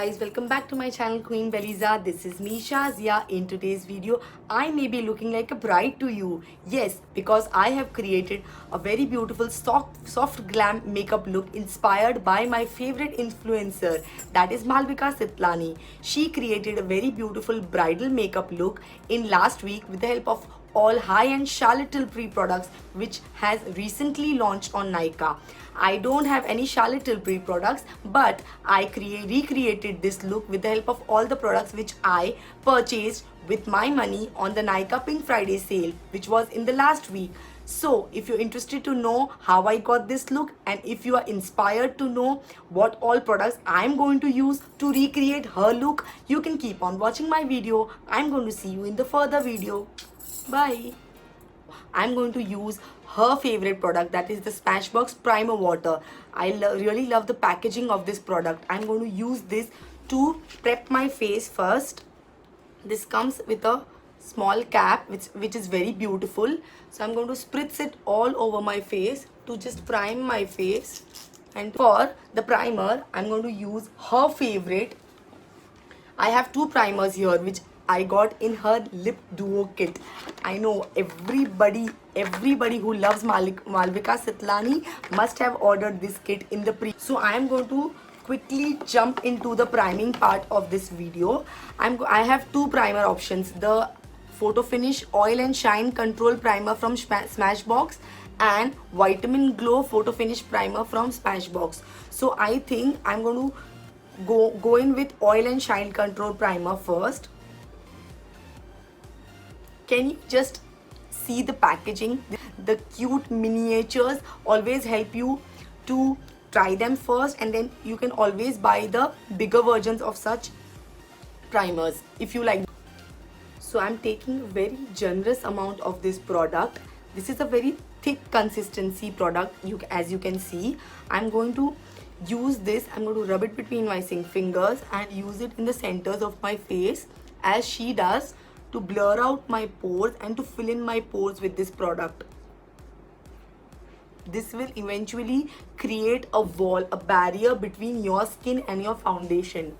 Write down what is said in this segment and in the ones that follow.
guys, welcome back to my channel Queen Beliza. This is me Shazia. In today's video, I may be looking like a bride to you. Yes, because I have created a very beautiful soft glam makeup look inspired by my favorite influencer, that is Malvika Sitlani. She created a very beautiful bridal makeup look in last week with the help of all high-end Charlotte Tilbury products which has recently launched on Nykaa. I don't have any Charlotte Tilbury products, but I recreated this look with the help of all the products which I purchased with my money on the Nykaa Pink Friday sale, which was in the last week. So if you're interested to know how I got this look, and if you are inspired to know what all products I'm going to use to recreate her look, you can keep on watching my video. I'm going to see you in the further video. Bye. I'm going to use her favorite product, that is the Smashbox Primer Water. I really love the packaging of this product. I'm going to use this to prep my face first. This comes with a small cap which is very beautiful. So I'm going to spritz it all over my face to just prime my face. And for the primer, I'm going to use her favorite. I have two primers here which I got in her lip duo kit. I know everybody who loves Malvika Sitlani must have ordered this kit in the So I am going to quickly jump into the priming part of this video. I have two primer options: the Photo Finish Oil and Shine Control Primer from Smashbox and Vitamin Glow Photo Finish Primer from Smashbox. So I think I'm going to go in with Oil and Shine Control Primer first. Can you just see the packaging? The cute miniatures always help you to try them first, and then you can always buy the bigger versions of such primers if you like. So I'm taking a very generous amount of this product. This is a very thick consistency product, as you can see. I'm going to use this. I'm going to rub it between my fingers and use it in the centers of my face as she does, to blur out my pores and to fill in my pores with this product. This will eventually create a wall, a barrier between your skin and your foundation.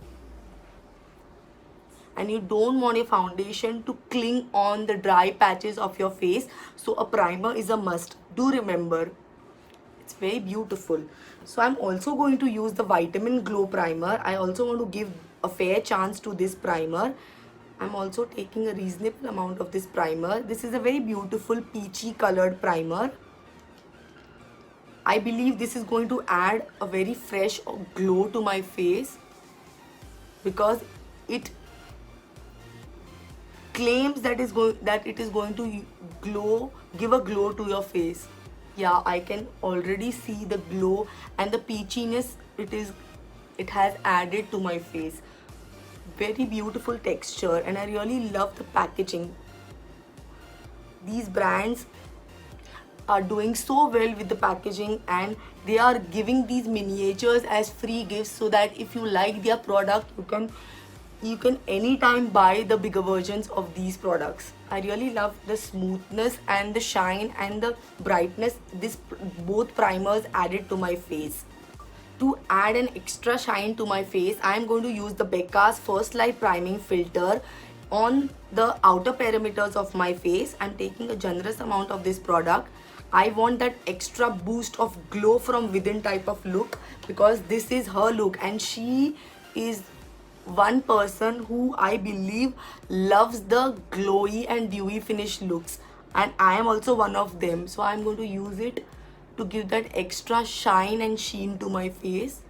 And you don't want your foundation to cling on the dry patches of your face. So a primer is a must. Do remember, it's very beautiful. So I'm also going to use the Vitamin Glow Primer. I also want to give a fair chance to this primer. I'm also taking a reasonable amount of this primer. This is a very beautiful peachy colored primer. I believe this is going to add a very fresh glow to my face because it claims that it is going to give a glow to your face. Yeah, I can already see the glow and the peachiness it has added to my face. Very beautiful texture, and I really love the packaging. These brands are doing so well with the packaging, and they are giving these miniatures as free gifts, so that if you like their product, you can anytime buy the bigger versions of these products. I really love the smoothness and the shine and the brightness both primers added to my face. To add an extra shine to my face, I am going to use the Becca's First Light Priming Filter on the outer perimeters of my face. I'm taking a generous amount of this product. I want that extra boost of glow from within type of look, because this is her look and she is one person who I believe loves the glowy and dewy finish looks, and I am also one of them. So I'm going to use it to give that extra shine and sheen to my face.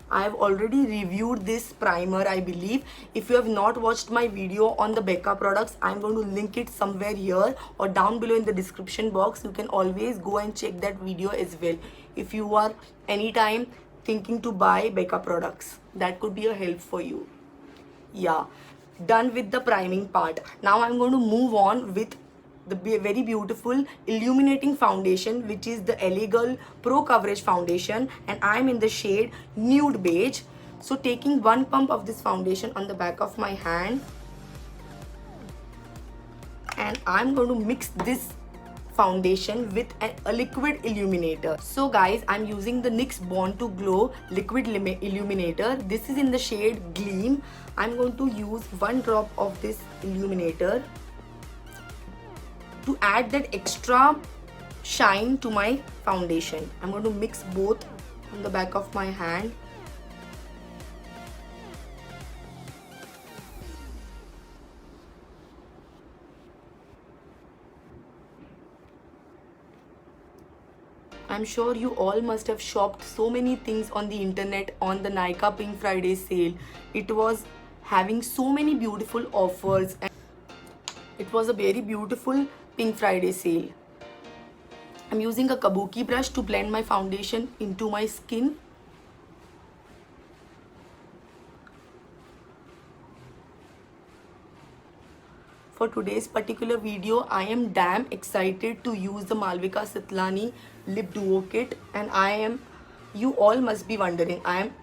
I have already reviewed this primer, I believe. If you have not watched my video on the Becca products, I'm going to link it somewhere here or down below in the description box. You can always go and check that video as well if you are anytime thinking to buy Becca products. That could be a help for you. Yeah, done with the priming part. Now I'm going to move on with the very beautiful illuminating foundation, which is the LA Girl Pro Coverage Foundation, and I'm in the shade Nude Beige. So taking one pump of this foundation on the back of my hand, and I'm going to mix this foundation with a liquid illuminator. So guys, I'm using the NYX Born to Glow liquid illuminator. This is in the shade Gleam. I'm going to use one drop of this illuminator to add that extra shine to my foundation. I'm going to mix both on the back of my hand. I'm sure you all must have shopped so many things on the internet on the Nykaa Pink Friday sale. It was having so many beautiful offers and it was a very beautiful Pink Friday sale. I'm using a kabuki brush to blend my foundation into my skin. For today's particular video, I am damn excited to use the Malvika Sitlani Lip Duo Kit, and you all must be wondering, I am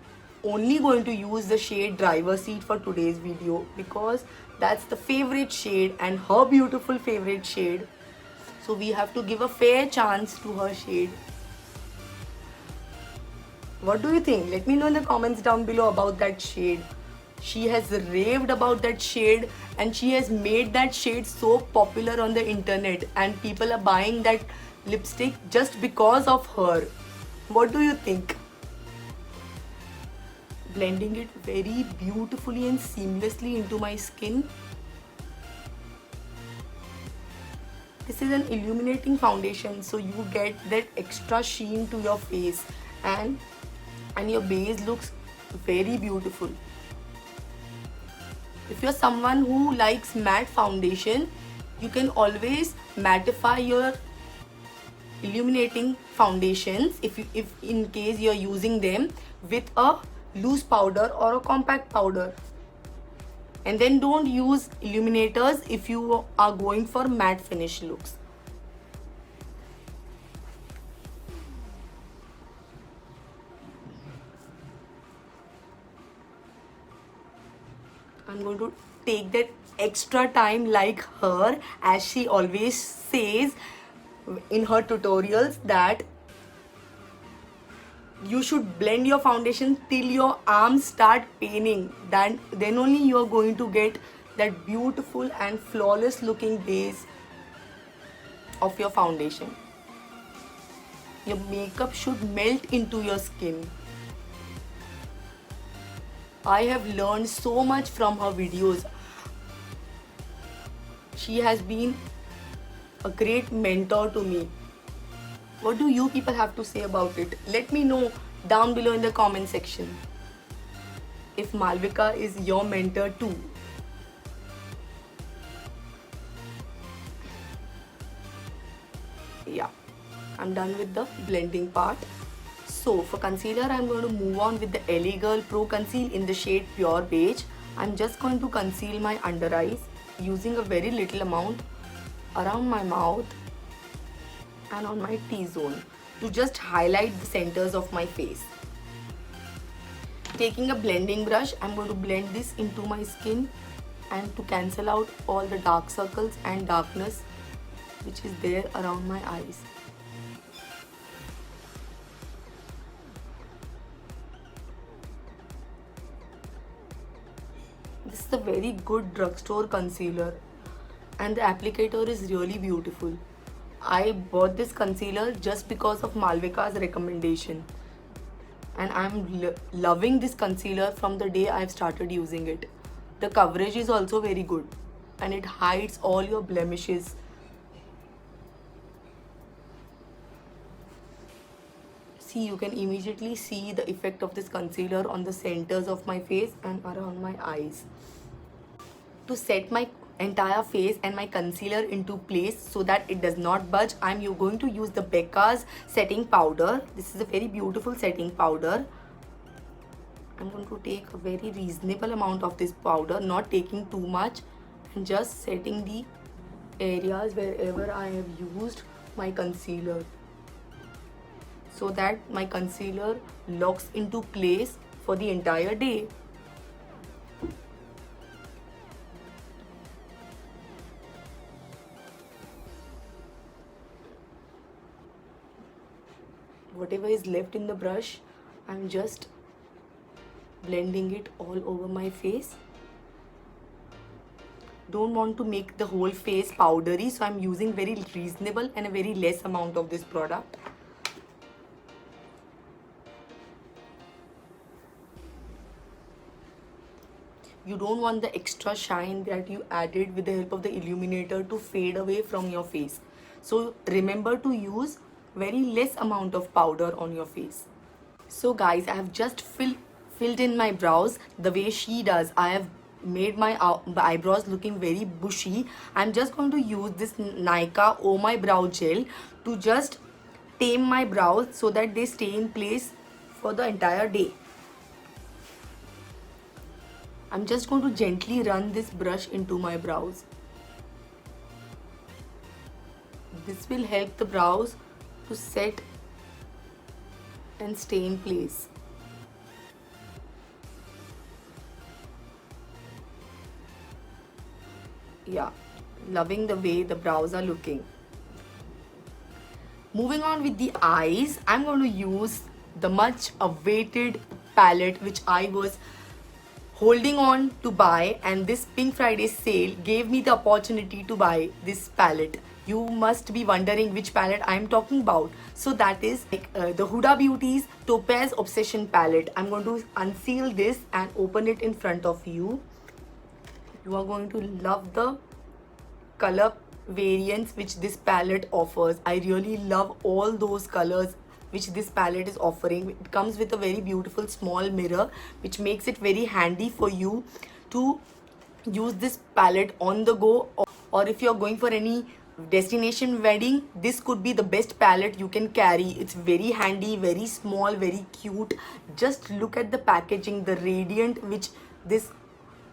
only going to use the shade Driver's Seat for today's video because that's the favorite shade and her beautiful favorite shade. So we have to give a fair chance to her shade. What do you think? Let me know in the comments down below about that shade. She has raved about that shade and she has made that shade so popular on the internet, and people are buying that lipstick just because of her. What do you think? Blending it very beautifully and seamlessly into my skin. This is an illuminating foundation, so you get that extra sheen to your face, and your base looks very beautiful. If you're someone who likes matte foundation, you can always mattify your illuminating foundations if in case you're using them with a loose powder or a compact powder. And then don't use illuminators if you are going for matte finish looks. I'm going to take that extra time like her, as she always says in her tutorials that you should blend your foundation till your arms start paining. Then only you are going to get that beautiful and flawless looking base of your foundation. Your makeup should melt into your skin. I have learned so much from her videos. She has been a great mentor to me. What do you people have to say about it? Let me know down below in the comment section if Malvika is your mentor too. Yeah, I'm done with the blending part. So for concealer, I'm going to move on with the LA Girl Pro Conceal in the shade Pure Beige. I'm just going to conceal my under eyes using a very little amount around my mouth and on my T-zone to just highlight the centers of my face. Taking a blending brush, I'm going to blend this into my skin and to cancel out all the dark circles and darkness which is there around my eyes. This is a very good drugstore concealer and the applicator is really beautiful. I bought this concealer just because of Malvika's recommendation, and I'm loving this concealer from the day I've started using it. The coverage is also very good and it hides all your blemishes. See, you can immediately see the effect of this concealer on the centers of my face and around my eyes. To set my entire face and my concealer into place so that it does not budge, I'm going to use the Becca's setting powder. This is a very beautiful setting powder. I'm going to take a very reasonable amount of this powder, not taking too much, and just setting the areas wherever I have used my concealer so that my concealer locks into place for the entire day. whatever is left in the brush, I'm just blending it all over my face. Don't want to make the whole face powdery, so I'm using very reasonable and a very less amount of this product. You don't want the extra shine that you added with the help of the illuminator to fade away from your face. So remember to use very less amount of powder on your face. So guys, I have just filled in my brows the way she does. I have made my eyebrows looking very bushy. I'm just going to use this Nykaa Oh My Brow Gel to just tame my brows so that they stay in place for the entire day. I'm just going to gently run this brush into my brows. This will help the brows to set and stay in place. Yeah, loving the way the brows are looking. Moving on with the eyes, I'm going to use the much awaited palette which I was holding on to buy, and this Pink Friday sale gave me the opportunity to buy this palette. You must be wondering which palette I am talking about. So that is the Huda Beauty's Topaz Obsession palette. I'm going to unseal this and open it in front of you. You are going to love the color variants which this palette offers. I really love all those colors which this palette is offering. It comes with a very beautiful small mirror which makes it very handy for you to use this palette on the go, or if you're going for any destination wedding, this could be the best palette you can carry. It's very handy, very small, very cute. Just look at the packaging, the radiant which this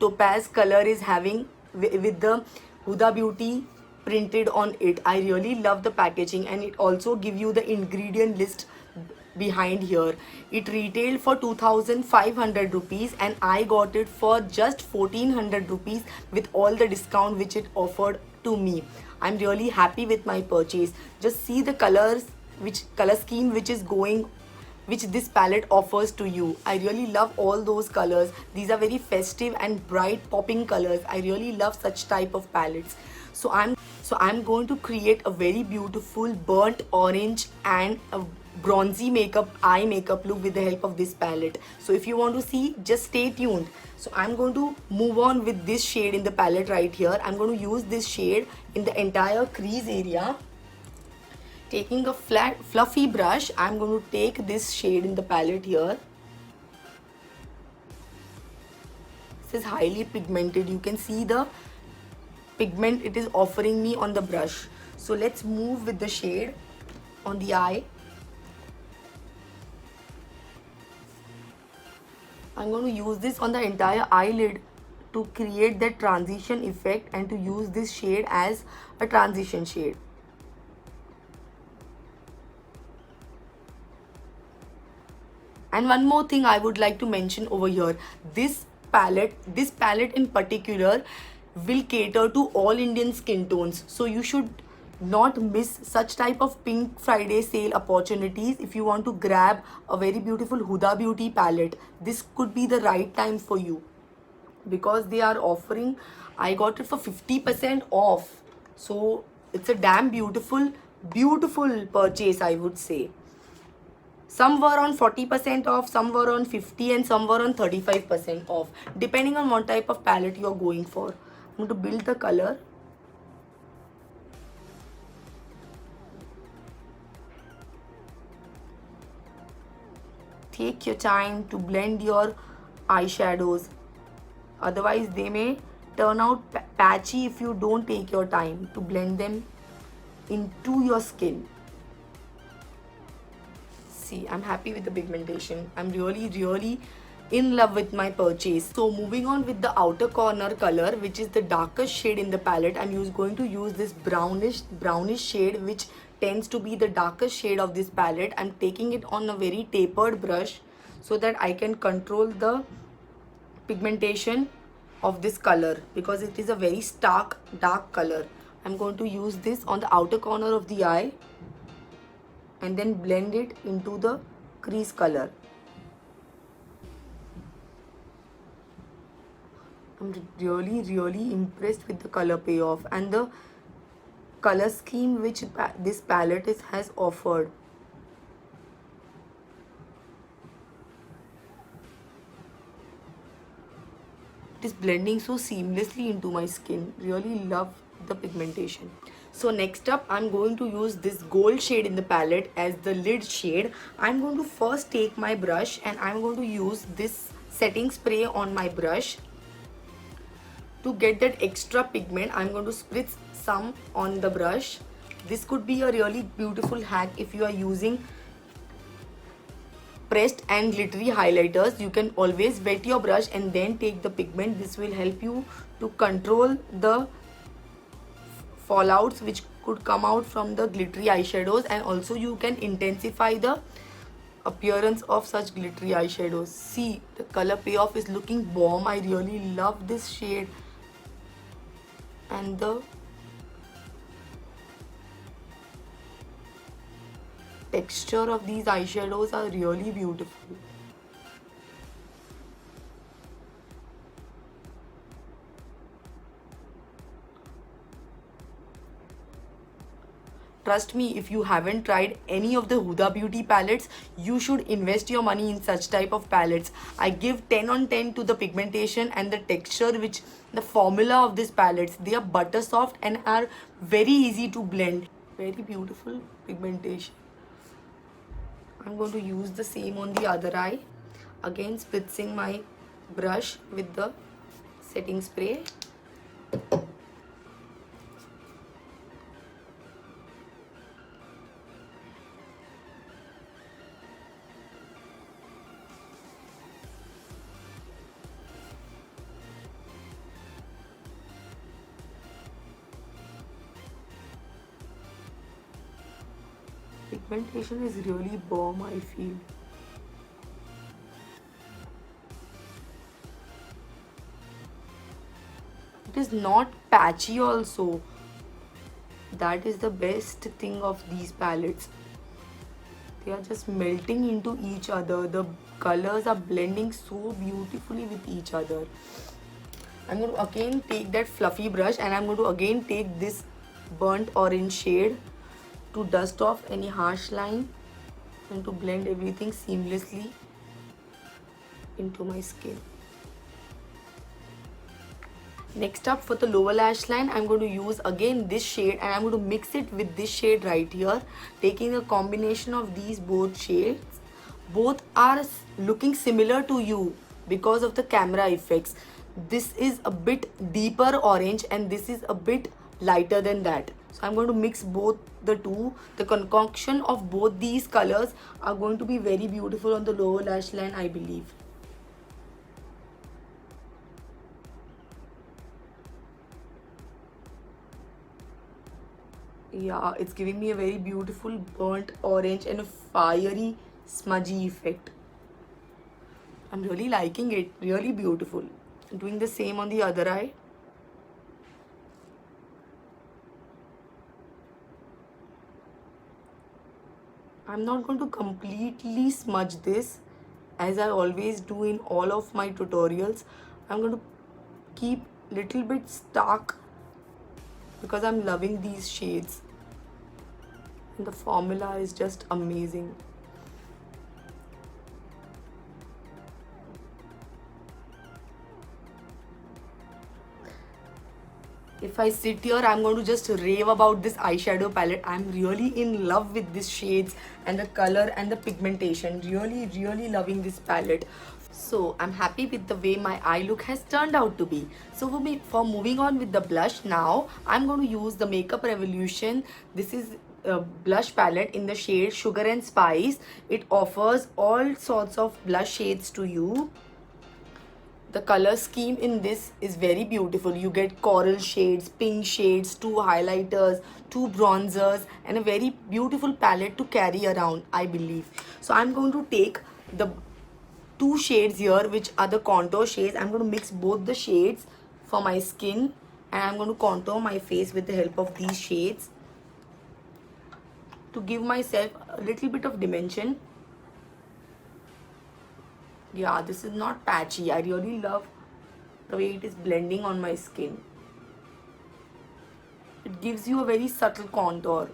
topaz color is having with the Huda Beauty printed on it. I really love the packaging, and it also give you the ingredient list behind here. It retailed for 2,500 rupees and I got it for just 1,400 rupees with all the discount which it offered to me. I'm really happy with my purchase. Just see the colors, which color scheme which is going, which this palette offers to you. I really love all those colors. These are very festive and bright popping colors. I really love such type of palettes. So I'm going to create a very beautiful burnt orange and a bronzy eye makeup look with the help of this palette. So if you want to see, just stay tuned. So I'm going to move on with this shade in the palette right here. I'm going to use this shade in the entire crease area. Taking a flat fluffy brush, I'm going to take this shade in the palette here. This is highly pigmented. You can see the pigment it is offering me on the brush. So let's move with the shade on the eye. I'm going to use this on the entire eyelid to create that transition effect and to use this shade as a transition shade. And one more thing I would like to mention over here, this palette in particular will cater to all Indian skin tones. So you should not miss such type of Pink Friday sale opportunities. If you want to grab a very beautiful Huda Beauty palette, this could be the right time for you, because they are offering, I got it for 50% off. So it's a damn beautiful purchase, I would say. Some were on 40% off, some were on 50%, and some were on 35% off, depending on what type of palette you are going for. I'm going to build the color. Take your time to blend your eyeshadows. Otherwise, they may turn out patchy if you don't take your time to blend them into your skin. See, I'm happy with the pigmentation. I'm really in love with my purchase. So moving on with the outer corner color, which is the darkest shade in the palette. I'm going to use this brownish shade, which tends to be the darkest shade of this palette. I'm taking it on a very tapered brush so that I can control the pigmentation of this color, because it is a very dark color. I'm going to use this on the outer corner of the eye. and then blend it into the crease color. I'm really impressed with the color payoff and the color scheme which this palette has offered. It is blending so seamlessly into my skin. Really love the pigmentation. So next up, I'm going to use this gold shade in the palette as the lid shade. I'm going to first take my brush and I'm going to use this setting spray on my brush. To get that extra pigment, I'm going to spritz some on the brush. This could be a really beautiful hack if you are using pressed and glittery highlighters. You can always wet your brush and then take the pigment. This will help you to control the fallouts which could come out from the glittery eyeshadows, and also you can intensify the appearance of such glittery eyeshadows. See, the color payoff is looking bomb. I really love this shade, and the texture of these eyeshadows are really beautiful. Trust me, if you haven't tried any of the Huda Beauty palettes, you should invest your money in such type of palettes. I give 10 on 10 to the pigmentation and the texture, which the formula of these palettes. They are butter soft and are very easy to blend. Very beautiful pigmentation. I'm going to use the same on the other eye. Again, spritzing my brush with the setting spray. Pigmentation is really bomb, I feel. It is not patchy also. That is the best thing of these palettes. They are just melting into each other. The colors are blending so beautifully with each other. I'm going to again take that fluffy brush and I'm going to again take this burnt orange shade to dust off any harsh line and to blend everything seamlessly into my skin. Next up, for the lower lash line, I'm going to use again this shade and I'm going to mix it with this shade right here, taking a combination of these both shades. Both are looking similar to you because of the camera effects. This is a bit deeper orange and this is a bit lighter than that. So I'm going to mix both the two. The concoction of both these colors are going to be very beautiful on the lower lash line, I believe. Yeah, it's giving me a very beautiful burnt orange and a fiery smudgy effect. I'm really liking it. Really beautiful. Doing the same on the other eye. I'm not going to completely smudge this as I always do in all of my tutorials. I'm going to keep little bit stark because I'm loving these shades. And the formula is just amazing. If I sit here, I'm going to just rave about this eyeshadow palette. I'm really in love with these shades and the color and the pigmentation. Really loving this palette. So I'm happy with the way my eye look has turned out to be. So for moving on with the blush now, I'm going to use the Makeup Revolution. This is a blush palette in the shade Sugar and Spice. It offers all sorts of blush shades to you. The color scheme in this is very beautiful. You get coral shades, pink shades, 2 highlighters, 2 bronzers, and a very beautiful palette to carry around, I believe. So I'm going to take the 2 shades here, which are the contour shades. I'm going to mix both the shades for my skin, and I'm going to contour my face with the help of these shades. to give myself a little bit of dimension. Yeah, this is not patchy. I really love the way it is blending on my skin. It gives you a very subtle contour,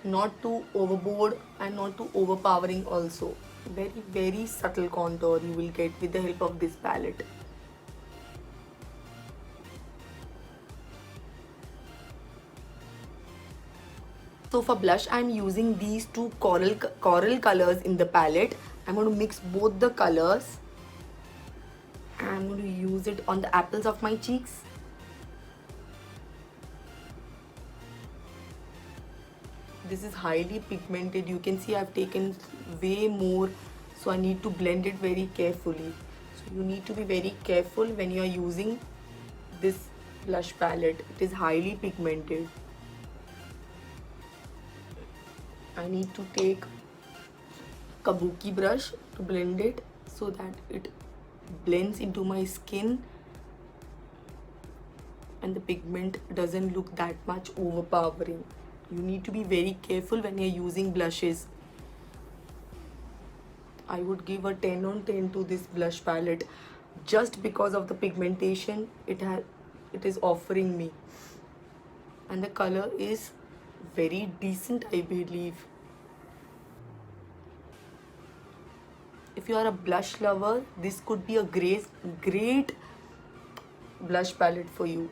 not too overboard and not too overpowering also. Very, very subtle contour you will get with the help of this palette. So for blush, I'm using these two coral colors in the palette. I'm going to mix both the colors. I'm going to use it on the apples of my cheeks. This is highly pigmented. You can see I've taken way more, so I need to blend it very carefully. So you need to be very careful when you are using this blush palette. It is highly pigmented. I need to take kabuki brush to blend it so that it blends into my skin and the pigment doesn't look that much overpowering. You need to be very careful when you're using blushes. I would give a 10 on 10 to this blush palette just because of the pigmentation it is offering me, and the color is very decent, I believe. If you are a blush lover, this could be a great blush palette for you,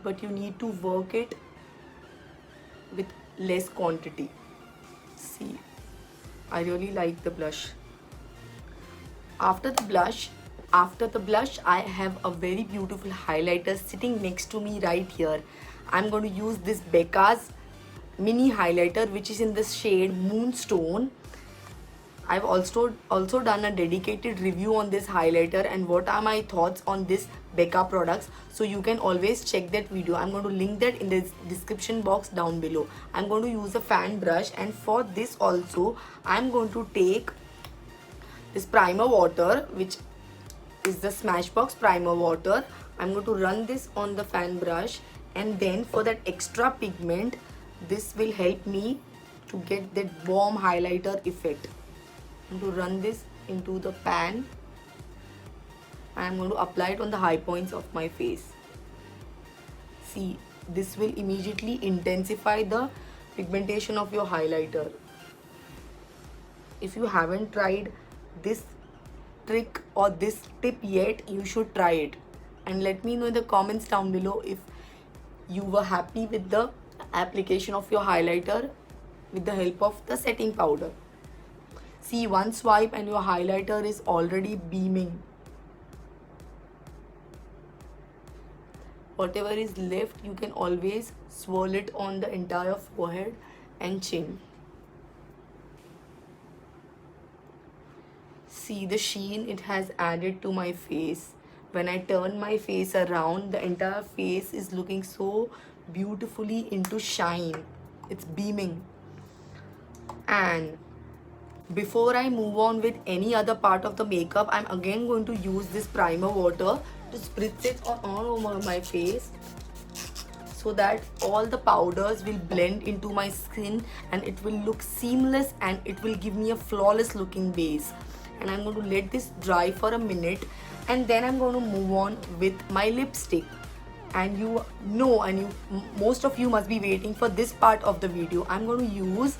but you need to work it with less quantity. See, I really like the blush. After the blush, I have a very beautiful highlighter sitting next to me right here. I'm going to use this Becca's mini highlighter, which is in the shade Moonstone. I've also done a dedicated review on this highlighter and what are my thoughts on this Becca products, so you can always check that video. I'm going to link that in the description box down below. I'm going to use a fan brush, and for this also I'm going to take this primer water, which is the Smashbox primer water. I'm going to run this on the fan brush, and then for that extra pigment, this will help me to get that warm highlighter effect. I'm going to run this into the pan. I'm going to apply it on the high points of my face. See, this will immediately intensify the pigmentation of your highlighter. If you haven't tried this trick or this tip yet, you should try it, and let me know in the comments down below if you were happy with the application of your highlighter with the help of the setting powder. See, one swipe and your highlighter is already beaming. Whatever is left, you can always swirl it on the entire forehead and chin. See the sheen it has added to my face. When I turn my face around, the entire face is looking so beautifully into shine. It's beaming. And before I move on with any other part of the makeup, I'm again going to use this primer water to spritz it all over my face so that all the powders will blend into my skin and it will look seamless and it will give me a flawless looking base. And I'm going to let this dry for a minute, and then I'm going to move on with my lipstick. And you know, and most of you must be waiting for this part of the video. I'm going to use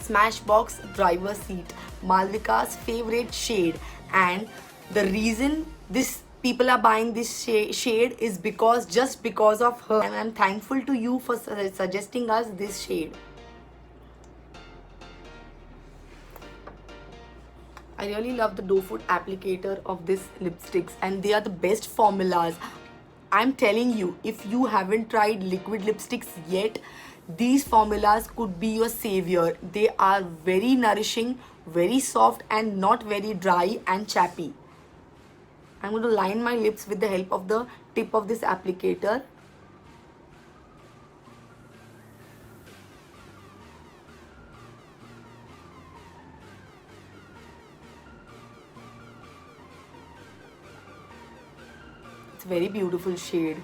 Smashbox Driver Seat, Malvika's favorite shade, and the reason this people are buying this shade is just because of her, and I'm thankful to you for suggesting us this shade. I really love the doe foot applicator of this lipsticks, and they are the best formulas. I'm telling you, if you haven't tried liquid lipsticks yet, these formulas could be your savior. They are very nourishing, very soft, and not very dry and chappy. I'm going to line my lips with the help of the tip of this applicator. It's a very beautiful shade.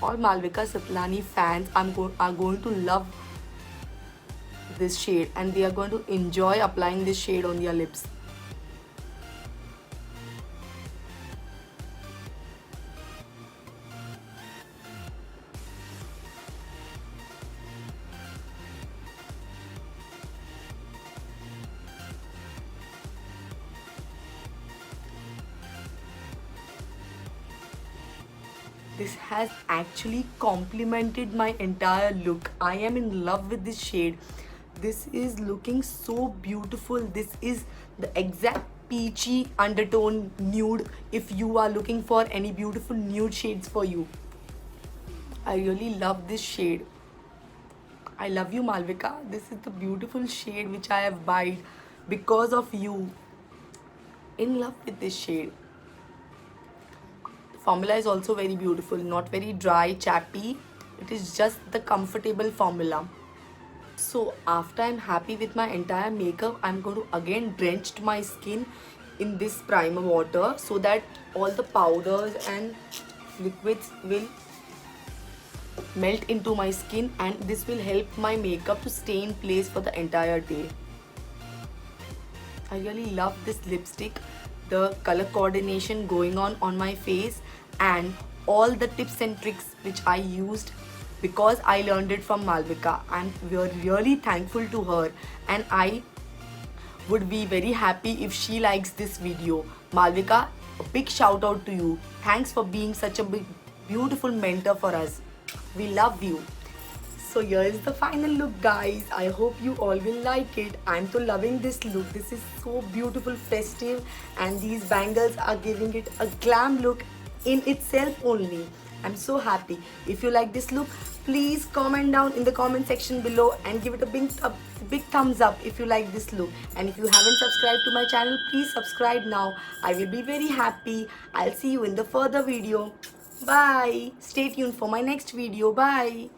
All Malvika Satlani fans are going to love this shade, and they are going to enjoy applying this shade on their lips. This has actually complemented my entire look. I am in love with this shade. This is looking so beautiful. This is the exact peachy undertone nude if you are looking for any beautiful nude shades for you. I really love this shade. I love you, Malvika. This is the beautiful shade which I have buyed because of you. In love with this shade. Formula is also very beautiful, not very dry, chappy. It is just the comfortable formula. So after I'm happy with my entire makeup, I'm going to again drench my skin in this primer water so that all the powders and liquids will melt into my skin, and this will help my makeup to stay in place for the entire day. I really love this lipstick, the color coordination going on my face, and all the tips and tricks which I used because I learned it from Malvika. And we are really thankful to her, and I would be very happy if she likes this video. Malvika, a big shout out to you. Thanks for being such a big, beautiful mentor for us. We love you. So here is the final look, guys. I hope you all will like it. I'm so loving this look. This is so beautiful, festive, and these bangles are giving it a glam look in itself only. I'm so happy. If you like this look, please comment down in the comment section below and give it a big thumbs up if you like this look. And if you haven't subscribed to my channel, please subscribe now. I will be very happy. I'll see you in the further video. Bye. Stay tuned for my next video. Bye.